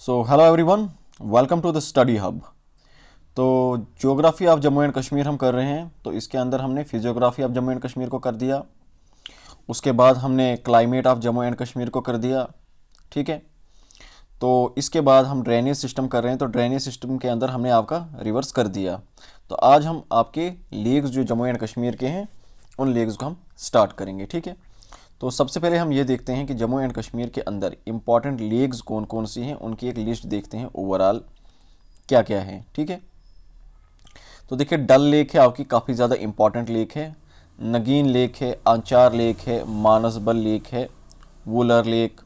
So hello everyone, welcome to the study hub. तो geography of Jammu and Kashmir हम कर रहे हैं। तो इसके अंदर हमने physiography of Jammu and Kashmir को कर दिया। उसके बाद हमने climate of Jammu and Kashmir को कर दिया। ठीक है। तो इसके बाद हम ड्रेनेज सिस्टम कर रहे हैं। तो ड्रेनेज सिस्टम के अंदर हमने आपका रिवर्स कर दिया। तो आज हम आपके लेक्स जो जम्मू एंड कश्मीर के हैं उन लेक्स को हम स्टार्ट करेंगे। ठीक है। तो सबसे पहले हम ये देखते हैं कि जम्मू एंड कश्मीर के अंदर इंपॉर्टेंट लेक्स कौन कौन सी हैं, उनकी एक लिस्ट देखते हैं ओवरऑल क्या क्या है। ठीक है। तो देखिए, डल लेक है आपकी, काफ़ी ज़्यादा इंपॉर्टेंट लेक है। नगीन लेक है, आंचार लेक है, मानसबल लेक है, Wular lake,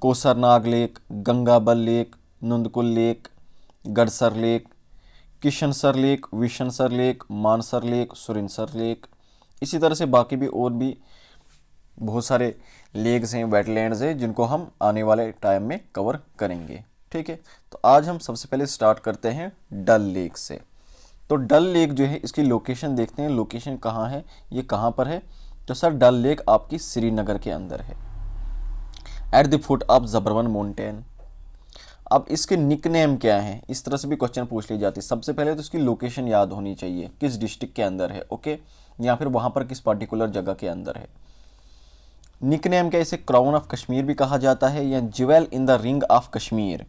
Kousarnag lake, Gangabal lake, Nundkol lake, Gadsar lake, Kishansar lake, Vishansar lake, Mansar lake, Surinsar lake. इसी तरह से बाकी भी और भी बहुत सारे लेक्स हैं, वेटलैंड्स हैं, जिनको हम आने वाले टाइम में कवर करेंगे। ठीक है। तो आज हम सबसे पहले स्टार्ट करते हैं डल लेक से। तो डल लेक जो है, इसकी लोकेशन देखते हैं। लोकेशन कहाँ है, ये कहाँ पर है? तो सर, डल लेक आपकी श्रीनगर के अंदर है, at the foot of Zabarwan mountain. अब इसके निकनेम क्या है, इस तरह से भी क्वेश्चन पूछ ली जाती है। सबसे पहले तो इसकी लोकेशन याद होनी चाहिए, किस डिस्ट्रिक्ट के अंदर है, ओके, या फिर वहाँ पर किस पर्टिकुलर जगह के अंदर है। निकनेम क्या, इसे क्राउन ऑफ कश्मीर भी कहा जाता है, या jewel in the ring of Kashmir,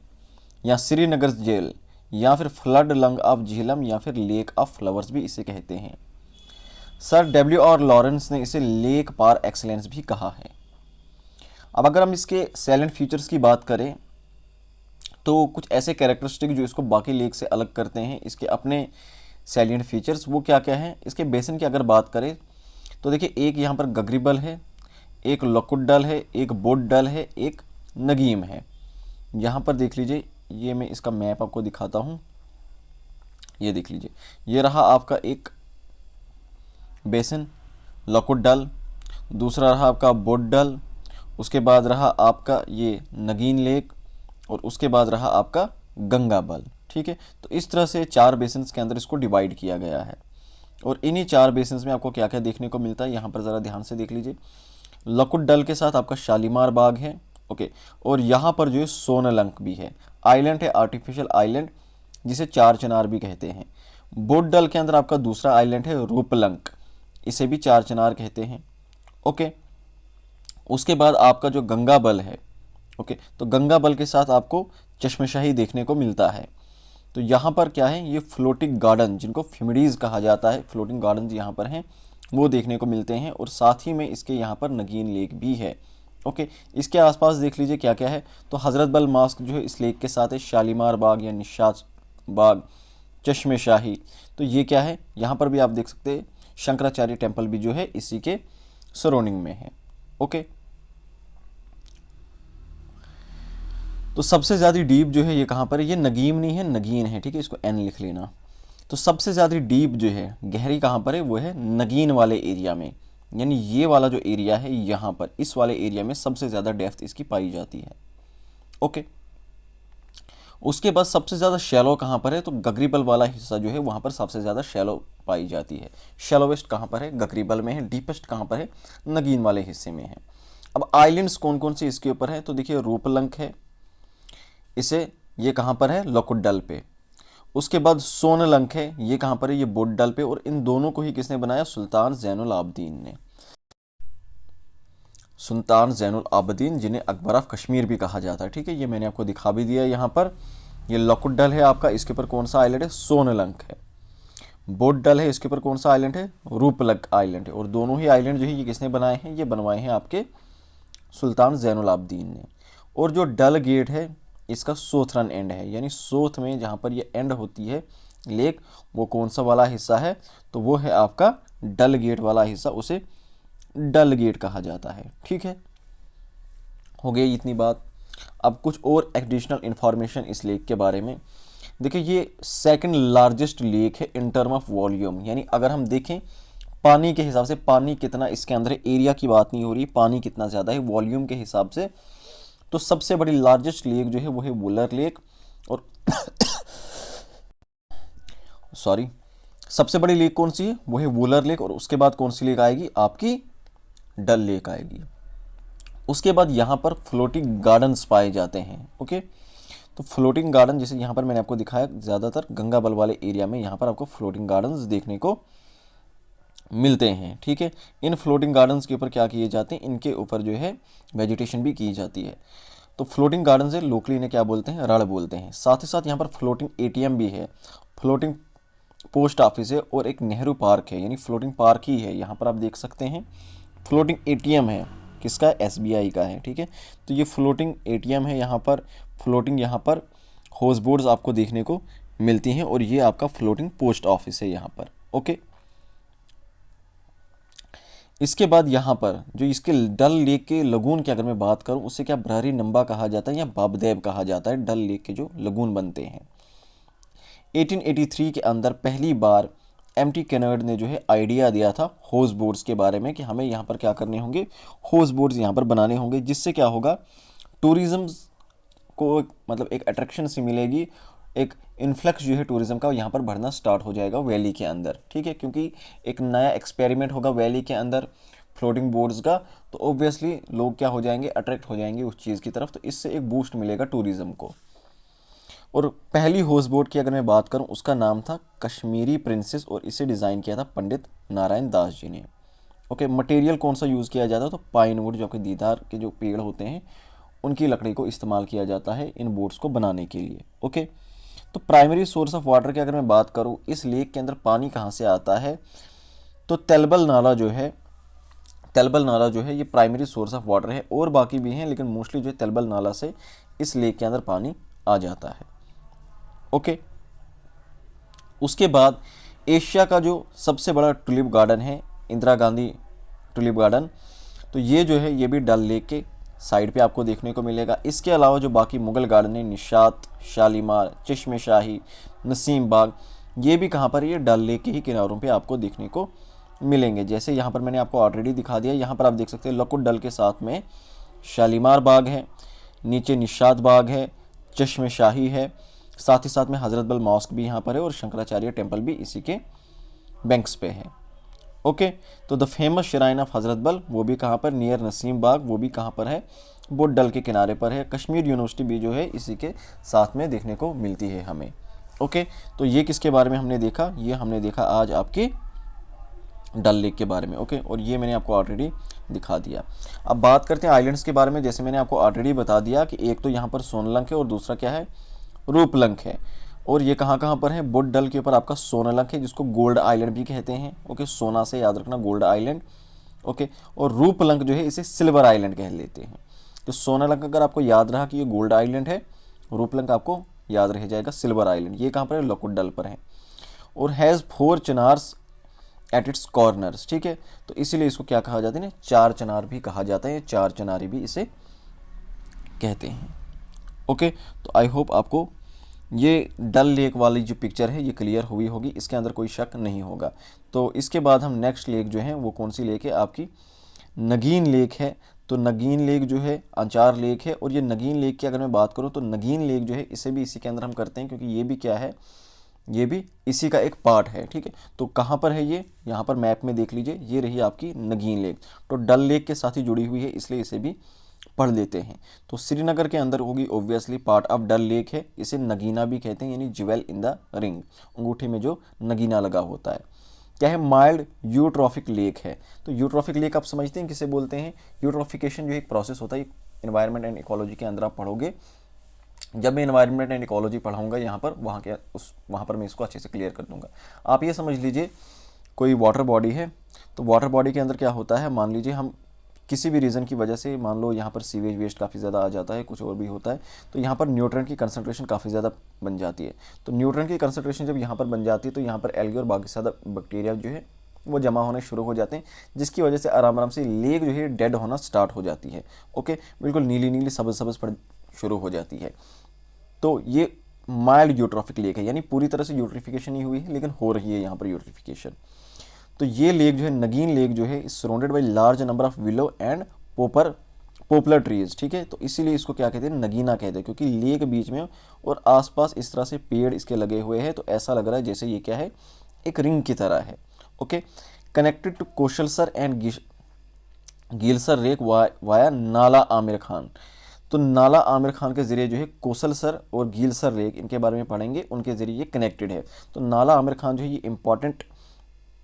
या श्रीनगर जेल, या फिर फ्लड लंग ऑफ झीलम, या फिर लेक ऑफ फ्लावर्स भी इसे कहते हैं। सर डब्ल्यू आर लॉरेंस ने इसे लेक पार एक्सलेंस भी कहा है। अब अगर हम इसके सैलेंट फीचर्स की बात करें तो कुछ ऐसे कैरेक्टरिस्टिक जो इसको बाकी लेक से अलग करते हैं, इसके अपने सैलिएंट फीचर्स, वो क्या क्या हैं। इसके बेसिन की अगर बात करें तो देखिए, एक यहाँ पर गगरीबल है, एक लकुट डल है, एक बोट डल है, एक नगीम है। यहाँ पर देख लीजिए, ये मैं इसका मैप आपको दिखाता हूँ। ये देख लीजिए, ये रहा आपका एक बेसिन लकुट डल, दूसरा रहा आपका बोट डल, उसके बाद रहा आपका ये नगीन लेक, और उसके बाद रहा आपका गंगाबल। ठीक है। तो इस तरह से चार बेसिन्स के अंदर इसको डिवाइड किया गया है। और इन्हीं चार बेसिन्स में आपको क्या क्या देखने को मिलता है, यहाँ पर ज़रा ध्यान से देख लीजिए। लकुट डल के साथ आपका शालीमार बाग है, ओके, और यहाँ पर जो है सोनलंक भी है, आइलैंड है, आर्टिफिशियल आइलैंड, जिसे चार चिनार भी कहते हैं। बोट डल के अंदर आपका दूसरा आइलैंड है रूपलंक, इसे भी चार चिनार कहते हैं, ओके। उसके बाद आपका जो गंगाबल है, ओके, तो गंगाबल के साथ आपको चश्मशाही देखने को मिलता है। तो यहाँ पर क्या है, ये फ्लोटिंग गार्डन, जिनको फिमडीज़ कहा जाता है, फ्लोटिंग गार्डन यहाँ पर हैं, वो देखने को मिलते हैं। और साथ ही में इसके यहाँ पर नगीन लेक भी है, ओके। इसके आसपास देख लीजिए क्या क्या है। तो हज़रत बल मास्क जो है इस लेक के साथ है, शालीमार बाग या निशात बाग, चश्मे शाही। तो ये क्या है, यहाँ पर भी आप देख सकते हैं शंकराचार्य टेम्पल भी जो है इसी के सराउंडिंग में है, ओके। तो सबसे ज़्यादा डीप जो है ये कहाँ पर है, ये नगीम नहीं है, नगीन है, ठीक है, इसको एन लिख लेना। तो सबसे ज़्यादा डीप जो है, गहरी कहाँ पर है, वो है नगीन वाले एरिया में, यानी ये वाला जो एरिया है यहाँ पर, इस वाले एरिया में सबसे ज़्यादा डेप्थ इसकी पाई जाती है, ओके। उसके बाद सबसे ज़्यादा शैलो कहाँ पर है, तो गगरीबल वाला हिस्सा जो है वहाँ पर सबसे ज़्यादा शैलो पाई जाती है। शैलोवेस्ट कहाँ पर है, गगरीबल में है। डीपेस्ट कहाँ पर है, नगीन वाले हिस्से में है। अब आइलैंड्स कौन कौन से इसके ऊपर है, तो देखिए रूपलंक है, इसे ये कहाँ पर है, लकुट डल पे। उसके बाद सोनलंक है, ये कहाँ पर है, ये बोट डल पे। और इन दोनों को ही किसने बनाया, सुल्तान जैनुल आबदीन ने। सुल्तान जैनुल आबदीन, जिन्हें अकबर ऑफ कश्मीर भी कहा जाता है, ठीक है, ये मैंने आपको दिखा भी दिया यहाँ पर। ये लकुट डल है आपका, इसके ऊपर कौन सा आइलैंड है, सोनलंक है। बोट डल है, इसके ऊपर कौन सा आइलैंड है, रूपलंक आइलैंड है। और दोनों ही आइलैंड जो है ये किसने बनाए हैं, ये बनवाए हैं आपके सुल्तान जैनुल आबदीन ने। और जो डल गेट है, इसका सोथरन एंड है, यानी सोथ में जहाँ पर ये एंड होती है लेक, वो कौन सा वाला हिस्सा है, तो वो है आपका डल गेट वाला हिस्सा, उसे डल गेट कहा जाता है। ठीक है, हो गई इतनी बात। अब कुछ और एडिशनल इंफॉर्मेशन इस लेक के बारे में। देखिए, ये सेकंड लार्जेस्ट लेक है इन टर्म ऑफ वॉल्यूम, यानी अगर हम देखें पानी के हिसाब से, पानी कितना इसके अंदर है, एरिया की बात नहीं हो रही, पानी कितना ज़्यादा है वॉल्यूम के हिसाब से, तो सबसे बड़ी लार्जेस्ट लेक जो है वो है वुलर लेक। और सॉरी, सबसे बड़ी लेक कौन सी है, वो है वुलर लेक। और उसके बाद कौन सी लेक आएगी, आपकी डल लेक आएगी। उसके बाद यहाँ पर फ्लोटिंग गार्डन्स पाए जाते हैं, ओके। तो फ्लोटिंग गार्डन जैसे यहाँ पर मैंने आपको दिखाया, ज़्यादातर गंगा बल वाले एरिया में यहाँ पर आपको फ्लोटिंग गार्डन्स देखने को मिलते हैं। ठीक है, इन फ्लोटिंग गार्डन्स के ऊपर क्या किए जाते हैं, इनके ऊपर जो है वेजिटेशन भी की जाती है। तो फ्लोटिंग गार्डन से लोकली इन्हें क्या बोलते हैं, रण बोलते हैं। साथ ही साथ यहाँ पर फ्लोटिंग एटीएम भी है, फ्लोटिंग पोस्ट ऑफिस है और एक नेहरू पार्क है, यानी फ्लोटिंग पार्क ही है। यहाँ पर आप देख सकते हैं फ्लोटिंग एटीएम है, किसका, एसबीआई का है। ठीक है, तो ये फ्लोटिंग एटीएम है, यहाँ पर फ्लोटिंग, यहाँ पर हाउस बोट्स आपको देखने को मिलती हैं और ये आपका फ्लोटिंग पोस्ट ऑफिस है यहाँ पर। ओके, इसके बाद यहाँ पर जो इसके डल लेक के लगून की अगर मैं बात करूँ, उससे क्या ब्रहरी नंबा कहा जाता है या बाबदेव कहा जाता है, डल लेक के जो लगून बनते हैं। 1883 के अंदर पहली बार एम.टी. केनर्ड ने जो है आइडिया दिया था हाउस बोट्स के बारे में कि हमें यहाँ पर क्या करने होंगे, हाउस बोट्स यहाँ पर बनाने होंगे, जिससे क्या होगा, टूरिज्म को मतलब एक अट्रैक्शन सी मिलेगी, एक इन्फ्लक्स जो है टूरिज्म का यहाँ पर बढ़ना स्टार्ट हो जाएगा वैली के अंदर। ठीक है, क्योंकि एक नया एक्सपेरिमेंट होगा वैली के अंदर फ्लोटिंग बोर्ड्स का, तो ऑब्वियसली लोग क्या हो जाएंगे, अट्रैक्ट हो जाएंगे उस चीज़ की तरफ, तो इससे एक बूस्ट मिलेगा टूरिज्म को। और पहली हाउस बोट की अगर मैं बात करूं, उसका नाम था कश्मीरी प्रिंसेस और इसे डिज़ाइन किया था पंडित नारायण दास जी ने। ओके, मटेरियल कौन सा यूज़ किया जाता है, तो पाइन वुड, जो कि देवदार के जो पेड़ होते हैं उनकी लकड़ी को इस्तेमाल किया जाता है इन बोट्स को बनाने के लिए। ओके, तो प्राइमरी सोर्स ऑफ वाटर की अगर मैं बात करूँ, इस लेक के अंदर पानी कहाँ से आता है, तो तेलबल नाला जो है, तेलबल नाला जो है ये प्राइमरी सोर्स ऑफ वाटर है, और बाकी भी हैं लेकिन मोस्टली जो है तेलबल नाला से इस लेक के अंदर पानी आ जाता है। ओके, उसके बाद एशिया का जो सबसे बड़ा टुलिप गार्डन है, इंदिरा गांधी टुलिप गार्डन, तो ये जो है ये भी डल लेक के साइड पे आपको देखने को मिलेगा। इसके अलावा जो बाकी मुगल गार्डन है, निशात, शालीमार, चश्मे शाही, नसीम बाग, ये भी कहाँ पर, ये डल लेक के ही किनारों पे आपको देखने को मिलेंगे। जैसे यहाँ पर मैंने आपको ऑलरेडी दिखा दिया, यहाँ पर आप देख सकते हैं लकुट डल के साथ में शालीमार बाग है, नीचे निशात बाग है, चश्मे शाही है, साथ ही साथ में हज़रत बल मॉस्क भी यहाँ पर है और शंकराचार्य टेम्पल भी इसी के बैंक्स पे है। ओके, तो द फेमस श्राइन ऑफ हज़रत बल, वो भी कहाँ पर, नियर नसीम बाग, वो भी कहाँ पर है, वो डल के किनारे पर है। कश्मीर यूनिवर्सिटी भी जो है इसी के साथ में देखने को मिलती है हमें। ओके, तो ये किसके बारे में हमने देखा, ये हमने देखा आज आपके डल लेक के बारे में। ओके, और ये मैंने आपको ऑलरेडी दिखा दिया। अब बात करते हैं आइलैंड्स के बारे में। जैसे मैंने आपको ऑलरेडी बता दिया कि एक तो यहाँ पर सोनलंक है और दूसरा क्या है, रूपलंक है। और ये कहाँ कहाँ पर है, बुड डल के ऊपर आपका सोनालंक है, जिसको गोल्ड आइलैंड भी कहते हैं। ओके, सोना से याद रखना, गोल्ड आइलैंड। ओके, और रूपलंक जो है इसे सिल्वर आइलैंड कह लेते हैं। तो सोनालंक अगर आपको याद रहा कि ये गोल्ड आइलैंड है, रूपलंक आपको याद रह जाएगा सिल्वर आइलैंड। ये कहाँ पर है, लकुट डल पर है, और हैज़ 4 चिनार्स एट इट्स कॉर्नर्स। ठीक है, तो इसीलिए इसको क्या कहा जाता है ना, 4 चिनार भी कहा जाता है, 4 चिनारी भी इसे कहते हैं। ओके, तो आई होप आपको ये डल लेक वाली जो पिक्चर है ये क्लियर हुई होगी, इसके अंदर कोई शक नहीं होगा। तो इसके बाद हम नेक्स्ट लेक जो है वो कौन सी लेक है, आपकी नगीन लेक है। तो नगीन लेक जो है अंचार लेक है, और ये नगीन लेक की अगर मैं बात करूँ तो नगीन लेक जो है इसे भी इसी के अंदर हम करते हैं, क्योंकि ये भी क्या है, ये भी इसी का एक पार्ट है। ठीक है, तो कहाँ पर है ये, यहाँ पर मैप में देख लीजिए, ये रही आपकी नगीन लेक। तो डल लेक के साथ ही जुड़ी हुई है, इसलिए इसे भी पढ़ लेते हैं। तो श्रीनगर के अंदर होगी, obviously part of Dal lake है। इसे नगीना भी कहते हैं, यानी ज्वेल इन द रिंग, अंगूठी में जो नगीना लगा होता है। क्या है, माइल्ड यूट्रॉफिक लेक है। तो यूट्रॉफिक लेक आप समझते हैं किसे बोलते हैं, यूट्रॉफिकेशन जो एक प्रोसेस होता है एनवायरनमेंट एंड इकोलॉजी के अंदर आप पढ़ोगे। जब मैं एनवायरनमेंट एंड इकोलॉजी पढ़ाऊंगा यहाँ पर, वहाँ पर मैं इसको अच्छे से क्लियर कर दूंगा। आप ये समझ लीजिए कोई वाटर बॉडी है, तो वाटर बॉडी के अंदर क्या होता है, मान लीजिए हम किसी भी रीज़न की वजह से, मान लो यहाँ पर सीवेज वेस्ट काफ़ी ज़्यादा आ जाता है, कुछ और भी होता है, तो यहाँ पर न्यूट्रन की कंसंट्रेशन काफ़ी ज़्यादा बन जाती है। तो न्यूट्रन की कंसंट्रेशन जब यहाँ पर बन जाती है, तो यहाँ पर एल्गी और बाकी ज़्यादा बैक्टीरिया जो है वो जमा होने शुरू हो जाते हैं, जिसकी वजह से आराम आराम से लेक जो है डेड होना स्टार्ट हो जाती है। ओके, बिल्कुल नीली नीली सब्ज सब्ज पड़ शुरू हो जाती है। तो ये माइल्ड यूट्रॉफिक लेक है, यानी पूरी तरह से यूट्रिफिकेशन नहीं हुई है, लेकिन हो रही है यहाँ पर यूट्रिफिकेशन। तो ये लेक जो है, नगीन लेक जो है, is surrounded by large number of willow and poplar trees. ठीक है, तो इसीलिए इसको क्या कहते हैं, नगीना कहते हैं, क्योंकि लेक बीच में और आसपास इस तरह से पेड़ इसके लगे हुए हैं, तो ऐसा लग रहा है जैसे ये क्या है, एक रिंग की तरह है। Okay, connected to Kaushalsar and Gilsar lake via Nala Amir Khan. तो नाला आमिर खान के ज़रिए जो है कोसलसर और गीलसर लेक इनके बारे में पढ़ेंगे, उनके ज़रिए ये कनेक्टेड है। तो नाला आमिर खान जो है ये इंपॉर्टेंट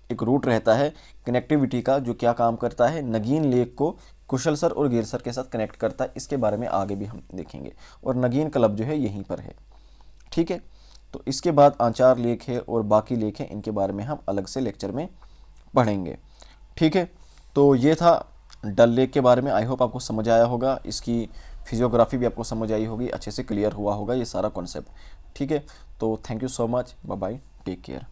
एक रूट रहता है कनेक्टिविटी का, जो क्या काम करता है, नगीन लेक को कुशलसर और गीलसर के साथ कनेक्ट करता है। इसके बारे में आगे भी हम देखेंगे। और नगीन क्लब जो है यहीं पर है, ठीक है। तो इसके बाद आंचार लेक है और बाकी लेक है, इनके बारे में हम अलग से लेक्चर में पढ़ेंगे, ठीक है। तो ये था डल लेक के बारे में। आई होप आपको समझ आया होगा, इसकी फिजियोग्राफी भी आपको समझ आई होगी, अच्छे से क्लियर हुआ होगा ये सारा कॉन्सेप्ट, ठीक है। तो thank you so much, bye bye, take care.